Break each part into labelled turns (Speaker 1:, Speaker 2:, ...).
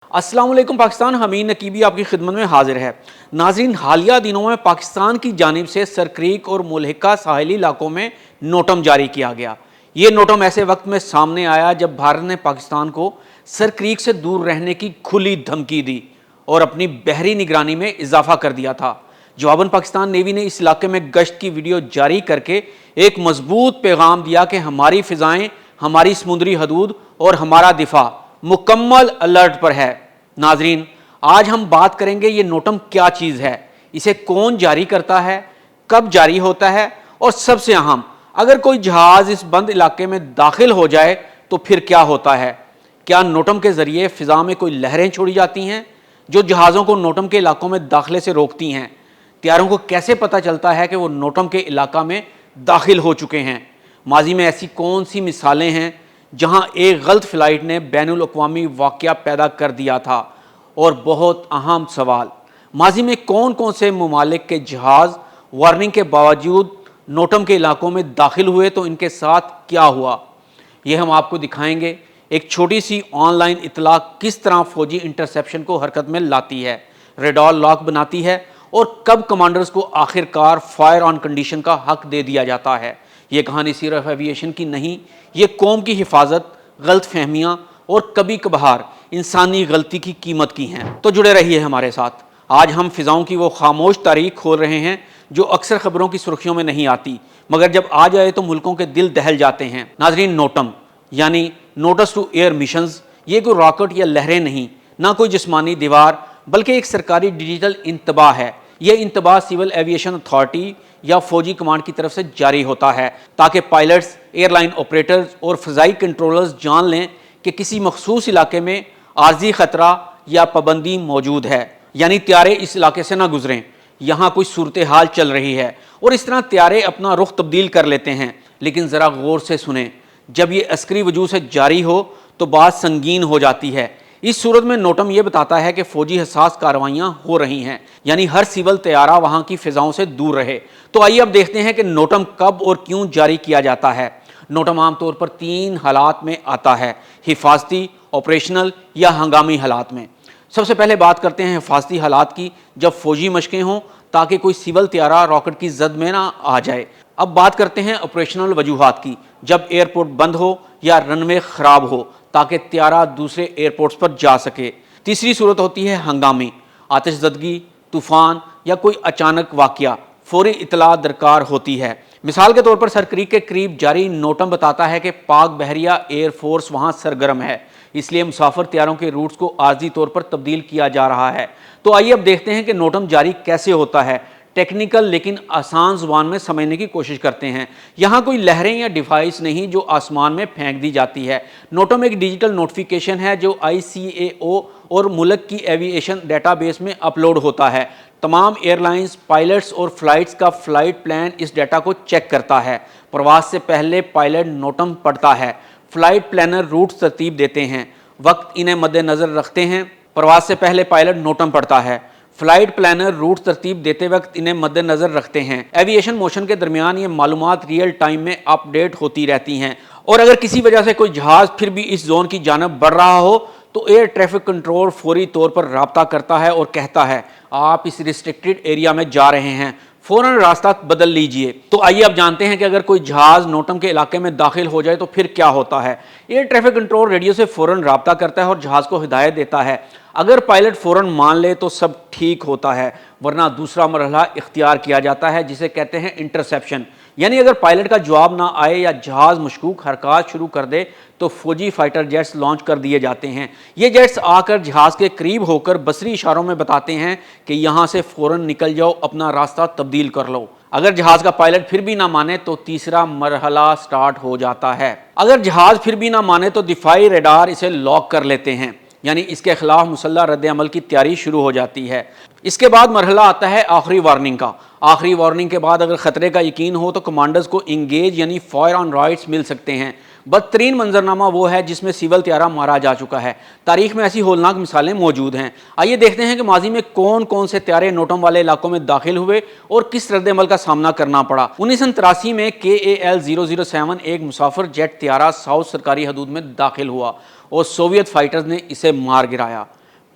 Speaker 1: अस्सलाम वालेकुम पाकिस्तान। हमीद नकीबी आपकी खिदमत में हाजिर है। नाज़रीन, हालिया दिनों में पाकिस्तान की जानिब से सरक्रीक और मुल्हिका साहिली इलाकों में नोटम जारी किया गया। ये नोटम ऐसे वक्त में सामने आया जब भारत ने पाकिस्तान को सरक्रीक से दूर रहने की खुली धमकी दी और अपनी बहरी निगरानी में इजाफा कर दिया था। जवाबन पाकिस्तान नेवी ने इस इलाके में गश्त की वीडियो जारी करके एक मजबूत पैगाम दिया कि हमारी फ़िज़ाएँ, हमारी समुद्री हदूद और हमारा दिफा मुकम्मल अलर्ट पर है। नाजरीन, आज हम बात करेंगे ये नोटम क्या चीज़ है, इसे कौन जारी करता है, कब जारी होता है और सबसे अहम, अगर कोई जहाज़ इस बंद इलाके में दाखिल हो जाए तो फिर क्या होता है। क्या नोटम के ज़रिए फ़िज़ा में कोई लहरें छोड़ी जाती हैं जो जहाज़ों को नोटम के इलाकों में दाखिले से रोकती हैं। तैयारों को कैसे पता चलता है कि वो नोटम के इलाका में दाखिल हो चुके हैं। माजी में ऐसी कौन सी मिसालें हैं जहां एक गलत फ़्लाइट ने बैनुल अक़वामी वाक़या पैदा कर दिया था। और बहुत अहम सवाल, माजी में कौन कौन से ममालिक के जहाज़ वार्निंग के बावजूद नोटम के इलाकों में दाखिल हुए तो इनके साथ क्या हुआ, ये हम आपको दिखाएंगे। एक छोटी सी ऑनलाइन इतला किस तरह फ़ौजी इंटरसेप्शन को हरकत में लाती है, रेडार लॉक बनाती है और कब कमांडर्स को आखिरकार फायर ऑन कंडीशन का हक दे दिया जाता है। ये कहानी सिर्फ एविएशन की नहीं, ये कौम की हिफाजत, गलत फहमियाँ और कभी कभार इंसानी गलती की कीमत की हैं। तो जुड़े रहिए हमारे साथ। आज हम फ़िज़ाओं की वो खामोश तारीख खोल रहे हैं जो अक्सर खबरों की सुर्खियों में नहीं आती, मगर जब आ जाए तो मुल्कों के दिल दहल जाते हैं। नाजरीन, नोटम यानी नोटिस टू एयर मिशंस, ये कोई रॉकेट या लहरें नहीं, ना कोई जिस्मानी दीवार, बल्कि एक सरकारी डिजिटल इंतबाह है। यह इंतबाह सिविल एविएशन अथॉरिटी या फौजी कमांड की तरफ से जारी होता है ताकि पायलट्स, एयरलाइन ऑपरेटर्स और फ़ज़ाई कंट्रोलर्स जान लें कि किसी मखसूस इलाके में आर्जी ख़तरा या पाबंदी मौजूद है, यानी त्यारे इस इलाके से ना गुजरें, यहाँ कोई सूरत हाल चल रही है। और इस तरह त्यारे अपना रुख तब्दील कर लेते हैं। लेकिन ज़रा गौर से सुने, जब ये अस्करी वजूह से जारी हो तो बात संगीन हो जाती है। इस सूरत में नोटम ये बताता है कि फ़ौजी हसास कार्रवाइयाँ हो रही हैं, यानी हर सिविल तैयारा वहाँ की फ़िज़ाओं से दूर रहे। तो आइए अब देखते हैं कि नोटम कब और क्यों जारी किया जाता है। नोटम आमतौर पर 3 हालात में आता है, हिफाजती, ऑपरेशनल या हंगामी हालात में। सबसे पहले बात करते हैं हिफाजती हालात की, जब फ़ौजी मशक़ें हों ताकि कोई सिविल तैयारा रॉकेट की जद में ना आ जाए। अब बात करते हैं ऑपरेशनल वजूहात की, जब एयरपोर्ट बंद हो या रनवे ख़राब हो ताकि त्यारा दूसरे एयरपोर्ट्स पर जा सके। तीसरी सूरत होती है हंगामी, आतिशज़दगी, तूफ़ान या कोई अचानक वाक़या, फ़ौरी इतला दरकार होती है। मिसाल के तौर पर सरक्रीक के करीब जारी नोटम बताता है कि पाक बहरिया एयर फोर्स वहाँ सरगर्म है, इसलिए मुसाफिर तैयारों के रूट्स को आर्जी तौर पर तब्दील किया जा रहा है। तो आइए अब देखते हैं कि नोटम जारी कैसे होता है। टेक्निकल लेकिन आसान ज़ुबान में समझने की कोशिश करते हैं। यहाँ कोई लहरें या डिवाइस नहीं जो आसमान में फेंक दी जाती है। नोटम एक डिजिटल नोटिफिकेशन है जो ICAO और मुल्क की एविएशन डेटाबेस में अपलोड होता है। तमाम एयरलाइंस, पायलट्स और फ़्लाइट्स का फ़्लाइट प्लान इस डेटा को चेक करता है। प्रवास से पहले पायलट नोटम पढ़ता है, फ़्लाइट प्लानर रूट तरतीब देते हैं, वक्त इन्हें मद्देनज़र रखते हैं। प्रवास से पहले पायलट नोटम पढ़ता है, फ़्लाइट प्लानर रूट तरतीब देते वक्त इन्हें मद्देनज़र रखते हैं। एविएशन मोशन के दरमियान ये मालूमात रियल टाइम में अपडेट होती रहती हैं। और अगर किसी वजह से कोई जहाज़ फिर भी इस जोन की जानब बढ़ रहा हो तो एयर ट्रैफिक कंट्रोल फौरी तौर पर राब्ता करता है और कहता है आप इस रिस्ट्रिक्टेड एरिया में जा रहे हैं, फ़ौरन रास्ता बदल लीजिए। तो आइए अब जानते हैं कि अगर कोई जहाज़ नोटम के इलाके में दाखिल हो जाए तो फिर क्या होता है। एयर ट्रैफिक कंट्रोल रेडियो से फ़ौरन राब्ता करता है और जहाज़ को हिदायत देता है। अगर पायलट फ़ौरन मान ले तो सब ठीक होता है, वरना दूसरा मरहला इख्तियार किया जाता है जिसे कहते हैं इंटरसेप्शन। यानी अगर पायलट का जवाब ना आए या जहाज़ मशकूक हरकत शुरू कर दे तो फौजी फाइटर जेट्स लॉन्च कर दिए जाते हैं। ये जेट्स आकर जहाज़ के करीब होकर बसरी इशारों में बताते हैं कि यहाँ से फ़ौरन निकल जाओ, अपना रास्ता तब्दील कर लो। अगर जहाज़ का पायलट फिर भी ना माने तो तीसरा मरहला स्टार्ट हो जाता है। अगर जहाज़ फिर भी ना माने तो दिफाई रेडार इसे लॉक कर लेते हैं, यानी इसके खिलाफ मुसल्लह रद्द अमल की तैयारी शुरू हो जाती है। इसके बाद मरहला आता है आखिरी वार्निंग का। आखिरी वार्निंग के बाद अगर ख़तरे का यकीन हो तो कमांडर्स को इंगेज यानी फायर ऑन राइट्स मिल सकते हैं। बदतरीन मंजरनामा वो है जिसमें सिविल तैयारा मारा जा चुका है। तारीख में ऐसी होलनाक मिसालें मौजूद हैं। आइए देखते हैं कि माजी में कौन कौन से तैयारे नोटम वाले इलाकों में दाखिल हुए और किस रद्द अमल का सामना करना पड़ा। 1983 में KAL 007 एक मुसाफिर जेट तैयारा साउथ सरकारी हदूद में दाखिल हुआ और सोवियत फाइटर्स ने इसे मार गिराया।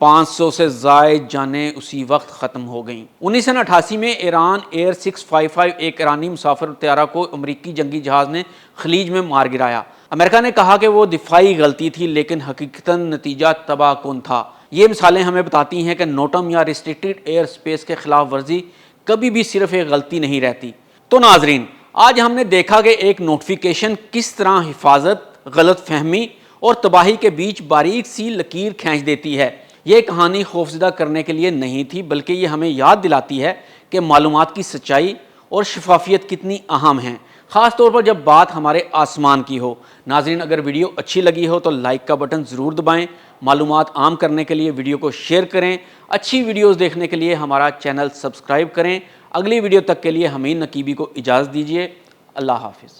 Speaker 1: 500 سے زائد جانیں اسی وقت ختم ہو گئیں۔ 1988 میں ایران ایئر 655 ایک ایرانی مسافر طیارہ کو امریکی جنگی جہاز نے خلیج میں مار گرایا۔ امریکہ نے کہا کہ وہ دفاعی غلطی تھی، لیکن حقیقتاً نتیجہ تباہ کن تھا۔ یہ مثالیں ہمیں بتاتی ہیں کہ نوٹم یا ریسٹرکٹڈ ایئر سپیس کے خلاف ورزی کبھی بھی صرف ایک غلطی نہیں رہتی۔ تو ناظرین، آج ہم نے دیکھا کہ ایک نوٹیفیکیشن کس طرح حفاظت، غلط فہمی اور تباہی کے بیچ باریک سی لکیر کھینچ دیتی ہے۔ یہ کہانی خوفزدہ کرنے کے لیے نہیں تھی، بلکہ یہ ہمیں یاد دلاتی ہے کہ معلومات کی سچائی اور شفافیت کتنی اہم ہیں، خاص طور پر جب بات ہمارے آسمان کی ہو۔ ناظرین، اگر ویڈیو اچھی لگی ہو تو لائک کا بٹن ضرور دبائیں، معلومات عام کرنے کے لیے ویڈیو کو شیئر کریں، اچھی ویڈیوز دیکھنے کے لیے ہمارا چینل سبسکرائب کریں۔ اگلی ویڈیو تک کے لیے حمید نقیبی کو اجازت دیجیے۔ اللہ حافظ۔